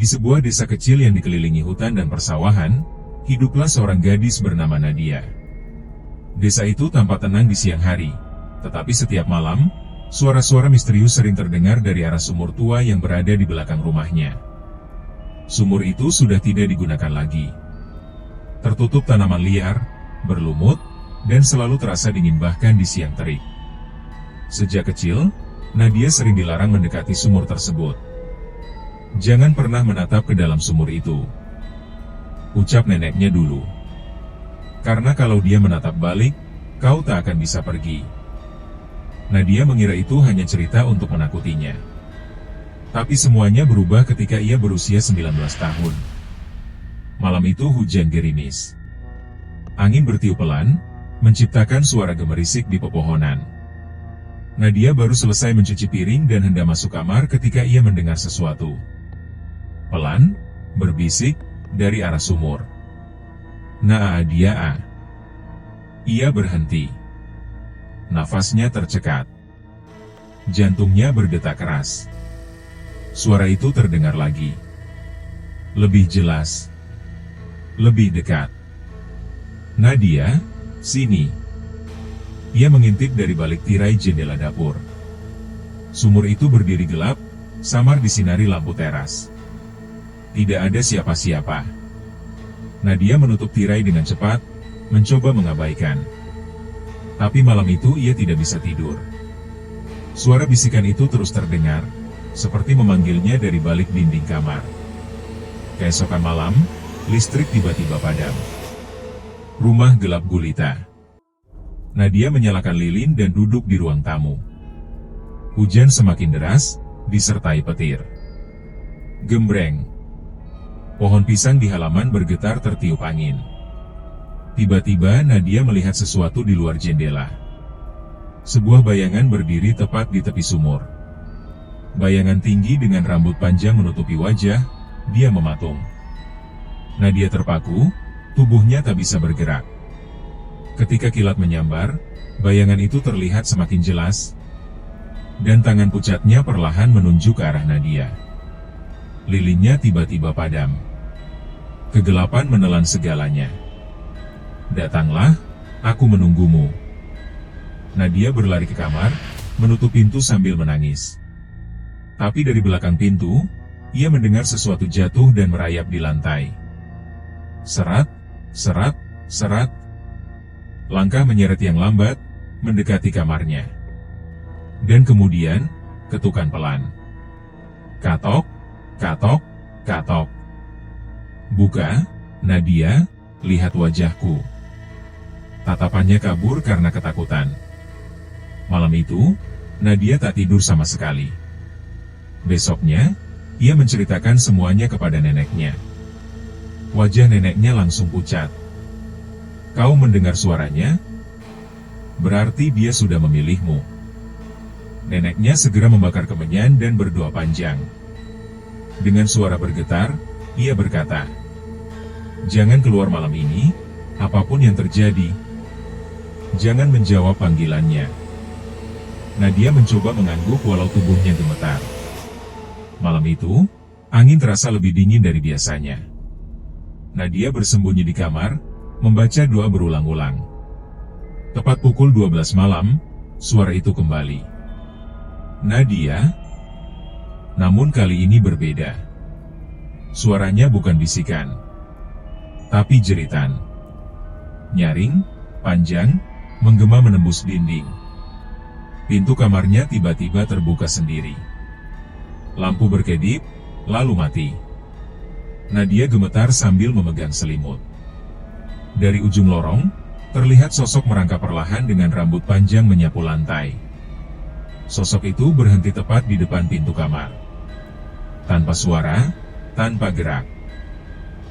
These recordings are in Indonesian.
Di sebuah desa kecil yang dikelilingi hutan dan persawahan, hiduplah seorang gadis bernama Nadia. Desa itu tampak tenang di siang hari, tetapi setiap malam, suara-suara misterius sering terdengar dari arah sumur tua yang berada di belakang rumahnya. Sumur itu sudah tidak digunakan lagi. Tertutup tanaman liar, berlumut, dan selalu terasa dingin bahkan di siang terik. Sejak kecil, Nadia sering dilarang mendekati sumur tersebut. "Jangan pernah menatap ke dalam sumur itu," ucap neneknya dulu. "Karena kalau dia menatap balik, kau tak akan bisa pergi." Nadia mengira itu hanya cerita untuk menakutinya. Tapi semuanya berubah ketika ia berusia 19 tahun. Malam itu hujan gerimis. Angin bertiup pelan, menciptakan suara gemerisik di pepohonan. Nadia baru selesai mencuci piring dan hendak masuk kamar ketika ia mendengar sesuatu. Pelan, berbisik, dari arah sumur. "Nadia." Ia berhenti. Nafasnya tercekat. Jantungnya berdetak keras. Suara itu terdengar lagi. Lebih jelas. Lebih dekat. "Nadia, sini." Ia mengintip dari balik tirai jendela dapur. Sumur itu berdiri gelap, samar disinari lampu teras. Tidak ada siapa-siapa. Nadia menutup tirai dengan cepat, mencoba mengabaikan. Tapi malam itu ia tidak bisa tidur. Suara bisikan itu terus terdengar, seperti memanggilnya dari balik dinding kamar. Keesokan malam, listrik tiba-tiba padam. Rumah gelap gulita. Nadia menyalakan lilin dan duduk di ruang tamu. Hujan semakin deras, disertai petir. Gembreng. Pohon pisang di halaman bergetar tertiup angin. Tiba-tiba Nadia melihat sesuatu di luar jendela. Sebuah bayangan berdiri tepat di tepi sumur. Bayangan tinggi dengan rambut panjang menutupi wajah, dia mematung. Nadia terpaku, tubuhnya tak bisa bergerak. Ketika kilat menyambar, bayangan itu terlihat semakin jelas, dan tangan pucatnya perlahan menunjuk ke arah Nadia. Lilinnya tiba-tiba padam. Kegelapan menelan segalanya. "Datanglah, aku menunggumu." Nadia berlari ke kamar, menutup pintu sambil menangis. Tapi dari belakang pintu, ia mendengar sesuatu jatuh dan merayap di lantai. Serat, serat, serat. Langkah menyeret yang lambat, mendekati kamarnya. Dan kemudian, ketukan pelan. Katok, katok, katok. "Buka, Nadia, lihat wajahku." Tatapannya kabur karena ketakutan. Malam itu, Nadia tak tidur sama sekali. Besoknya, ia menceritakan semuanya kepada neneknya. Wajah neneknya langsung pucat. "Kau mendengar suaranya? Berarti dia sudah memilihmu." Neneknya segera membakar kemenyan dan berdoa panjang. Dengan suara bergetar, ia berkata, "Jangan keluar malam ini, apapun yang terjadi. Jangan menjawab panggilannya." Nadia mencoba mengangguk walau tubuhnya gemetar. Malam itu, angin terasa lebih dingin dari biasanya. Nadia bersembunyi di kamar, membaca doa berulang-ulang. Tepat pukul 12 malam, suara itu kembali. "Nadia?" Namun kali ini berbeda. Suaranya bukan bisikan, tapi jeritan. Nyaring, panjang, menggema menembus dinding. Pintu kamarnya tiba-tiba terbuka sendiri. Lampu berkedip, lalu mati. Nadia gemetar sambil memegang selimut. Dari ujung lorong, terlihat sosok merangkak perlahan dengan rambut panjang menyapu lantai. Sosok itu berhenti tepat di depan pintu kamar. Tanpa suara, tanpa gerak.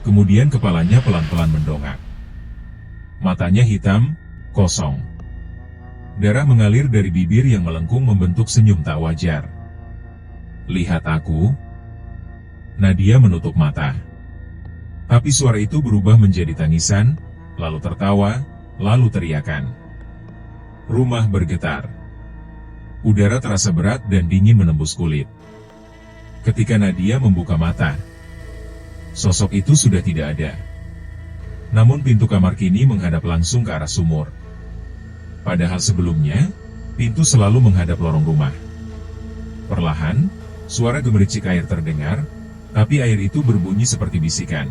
Kemudian kepalanya pelan-pelan mendongak. Matanya hitam, kosong. Darah mengalir dari bibir yang melengkung membentuk senyum tak wajar. "Lihat aku." Nadia menutup mata. Tapi suara itu berubah menjadi tangisan, lalu tertawa, lalu teriakan. Rumah bergetar. Udara terasa berat dan dingin menembus kulit. Ketika Nadia membuka mata, sosok itu sudah tidak ada. Namun pintu kamar kini menghadap langsung ke arah sumur. Padahal sebelumnya, pintu selalu menghadap lorong rumah. Perlahan, suara gemericik air terdengar, tapi air itu berbunyi seperti bisikan.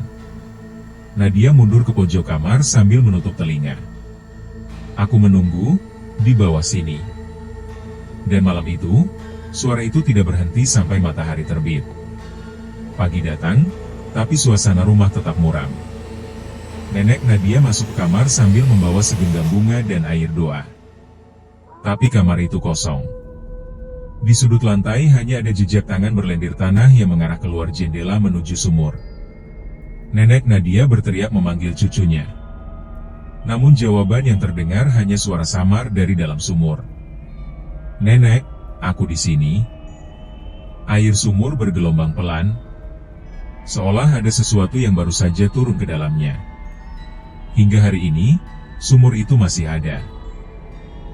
Nadia mundur ke pojok kamar sambil menutup telinga. Aku menunggu, di bawah sini. Dan malam itu, suara itu tidak berhenti sampai matahari terbit. Pagi datang, tapi suasana rumah tetap muram. Nenek Nadia masuk ke kamar sambil membawa segenggam bunga dan air doa. Tapi kamar itu kosong. Di sudut lantai hanya ada jejak tangan berlendir tanah yang mengarah keluar jendela menuju sumur. Nenek Nadia berteriak memanggil cucunya. Namun jawaban yang terdengar hanya suara samar dari dalam sumur. "Nenek, aku di sini." Air sumur bergelombang pelan, seolah ada sesuatu yang baru saja turun ke dalamnya. Hingga hari ini, sumur itu masih ada.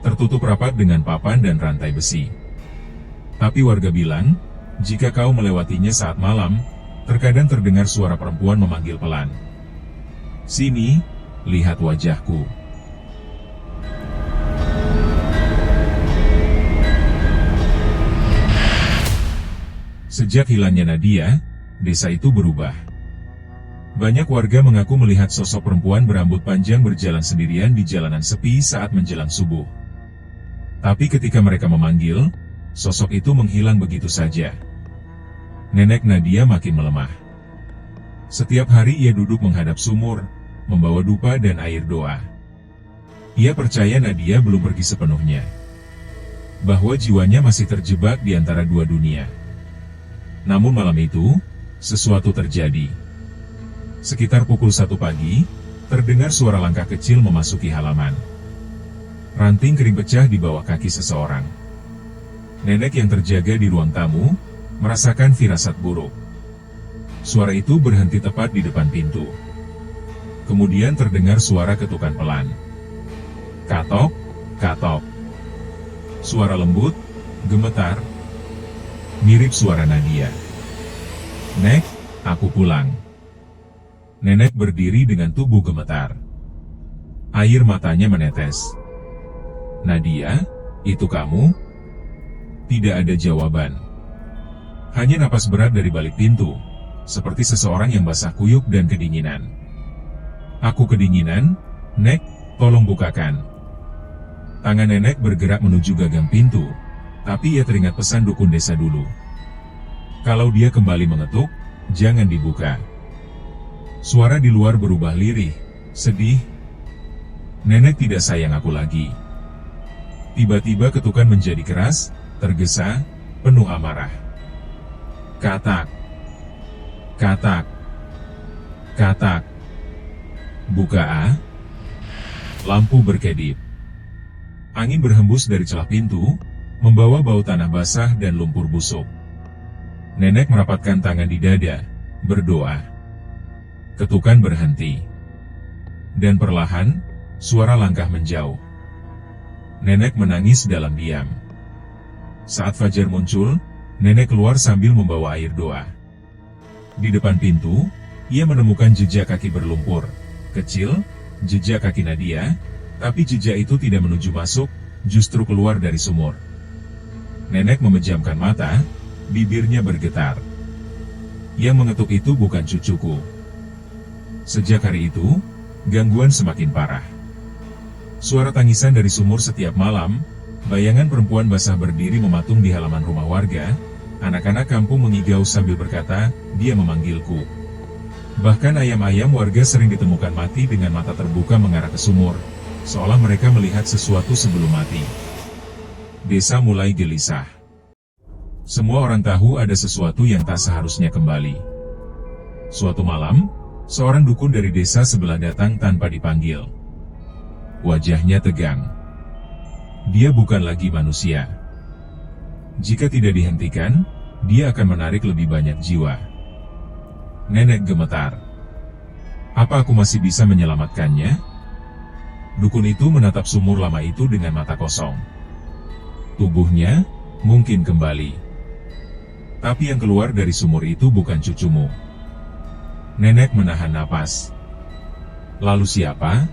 Tertutup rapat dengan papan dan rantai besi. Tapi warga bilang, jika kau melewatinya saat malam, terkadang terdengar suara perempuan memanggil pelan. "Sini, lihat wajahku." Sejak hilangnya Nadia, desa itu berubah. Banyak warga mengaku melihat sosok perempuan berambut panjang berjalan sendirian di jalanan sepi saat menjelang subuh. Tapi ketika mereka memanggil, sosok itu menghilang begitu saja. Nenek Nadia makin melemah. Setiap hari ia duduk menghadap sumur, membawa dupa dan air doa. Ia percaya Nadia belum pergi sepenuhnya. Bahwa jiwanya masih terjebak di antara dua dunia. Namun malam itu, sesuatu terjadi. Sekitar pukul 1 pagi, terdengar suara langkah kecil memasuki halaman. Ranting kering pecah di bawah kaki seseorang. Nenek yang terjaga di ruang tamu, merasakan firasat buruk. Suara itu berhenti tepat di depan pintu. Kemudian terdengar suara ketukan pelan. Katok, katok. Suara lembut, gemetar, mirip suara Nadia. "Nek, aku pulang." Nenek berdiri dengan tubuh gemetar. Air matanya menetes. "Nadia, itu kamu?" Tidak ada jawaban. Hanya napas berat dari balik pintu, seperti seseorang yang basah kuyup dan kedinginan. "Aku kedinginan, Nek, tolong bukakan." Tangan nenek bergerak menuju gagang pintu, tapi ia teringat pesan dukun desa dulu. Kalau dia kembali mengetuk, jangan dibuka. Suara di luar berubah lirih, sedih. "Nenek tidak sayang aku lagi." Tiba-tiba ketukan menjadi keras, tergesa, penuh amarah. Katak. Katak. Katak. "Buka ah." Lampu berkedip. Angin berhembus dari celah pintu, membawa bau tanah basah dan lumpur busuk. Nenek merapatkan tangan di dada, berdoa. Ketukan berhenti. Dan perlahan, suara langkah menjauh. Nenek menangis dalam diam. Saat fajar muncul, nenek keluar sambil membawa air doa. Di depan pintu, ia menemukan jejak kaki berlumpur. Kecil, jejak kaki Nadia, tapi jejak itu tidak menuju masuk, justru keluar dari sumur. Nenek memejamkan mata, bibirnya bergetar. Yang mengetuk itu bukan cucuku. Sejak hari itu, gangguan semakin parah. Suara tangisan dari sumur setiap malam, bayangan perempuan basah berdiri mematung di halaman rumah warga, anak-anak kampung mengigau sambil berkata, "Dia memanggilku." Bahkan ayam-ayam warga sering ditemukan mati dengan mata terbuka mengarah ke sumur, seolah mereka melihat sesuatu sebelum mati. Desa mulai gelisah. Semua orang tahu ada sesuatu yang tak seharusnya kembali. Suatu malam, seorang dukun dari desa sebelah datang tanpa dipanggil. Wajahnya tegang. Dia bukan lagi manusia. Jika tidak dihentikan, dia akan menarik lebih banyak jiwa. Nenek gemetar. Apa aku masih bisa menyelamatkannya? Dukun itu menatap sumur lama itu dengan mata kosong. Tubuhnya mungkin kembali. Tapi yang keluar dari sumur itu bukan cucumu. Nenek menahan napas. Lalu siapa?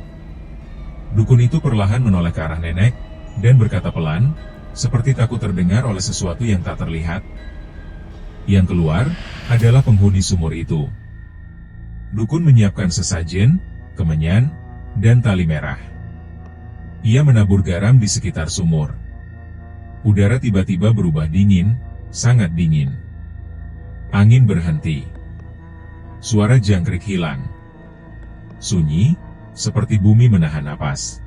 Dukun itu perlahan menoleh ke arah nenek, dan berkata pelan, seperti takut terdengar oleh sesuatu yang tak terlihat. Yang keluar, adalah penghuni sumur itu. Dukun menyiapkan sesajen, kemenyan, dan tali merah. Ia menabur garam di sekitar sumur. Udara tiba-tiba berubah dingin, sangat dingin. Angin berhenti. Suara jangkrik hilang. Sunyi, seperti bumi menahan napas.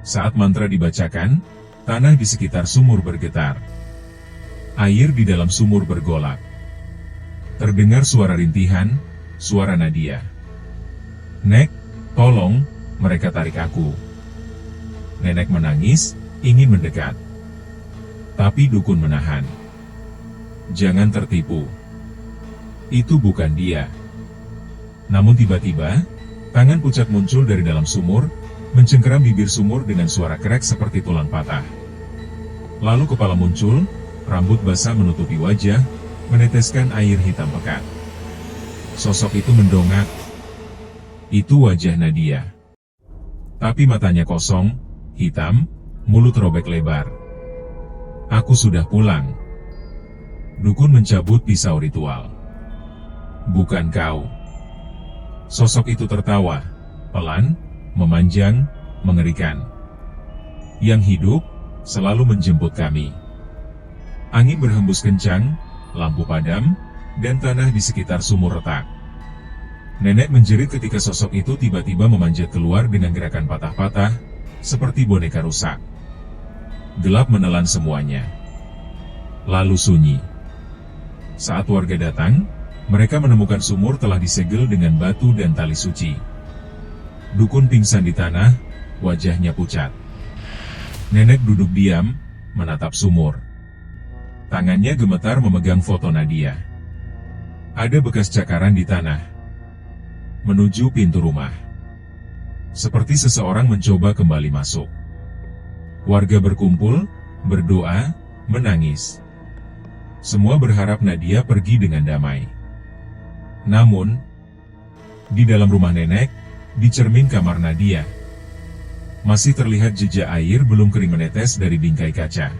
Saat mantra dibacakan, tanah di sekitar sumur bergetar. Air di dalam sumur bergolak. Terdengar suara rintihan, suara Nadia. "Nek, tolong, mereka tarik aku." Nenek menangis, ingin mendekat. Tapi dukun menahan. "Jangan tertipu. Itu bukan dia." Namun tiba-tiba, tangan pucat muncul dari dalam sumur, mencengkeram bibir sumur dengan suara krek seperti tulang patah. Lalu kepala muncul, rambut basah menutupi wajah, meneteskan air hitam pekat. Sosok itu mendongak. Itu wajah Nadia. Tapi matanya kosong, hitam, mulut robek lebar. "Aku sudah pulang." Dukun mencabut pisau ritual. "Bukan kau." Sosok itu tertawa, pelan, memanjang, mengerikan. "Yang hidup, selalu menjemput kami." Angin berhembus kencang, lampu padam, dan tanah di sekitar sumur retak. Nenek menjerit ketika sosok itu tiba-tiba memanjat keluar dengan gerakan patah-patah, seperti boneka rusak. Gelap menelan semuanya. Lalu sunyi. Saat warga datang, mereka menemukan sumur telah disegel dengan batu dan tali suci. Dukun pingsan di tanah, wajahnya pucat. Nenek duduk diam, menatap sumur. Tangannya gemetar memegang foto Nadia. Ada bekas cakaran di tanah. Menuju pintu rumah. Seperti seseorang mencoba kembali masuk. Warga berkumpul, berdoa, menangis. Semua berharap Nadia pergi dengan damai. Namun, di dalam rumah nenek, di cermin kamar Nadia, masih terlihat jejak air belum kering menetes dari bingkai kaca.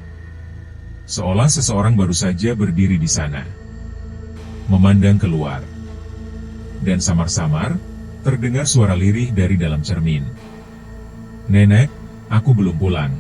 Seolah seseorang baru saja berdiri di sana, memandang keluar. Dan samar-samar, terdengar suara lirih dari dalam cermin. "Nenek, aku belum pulang."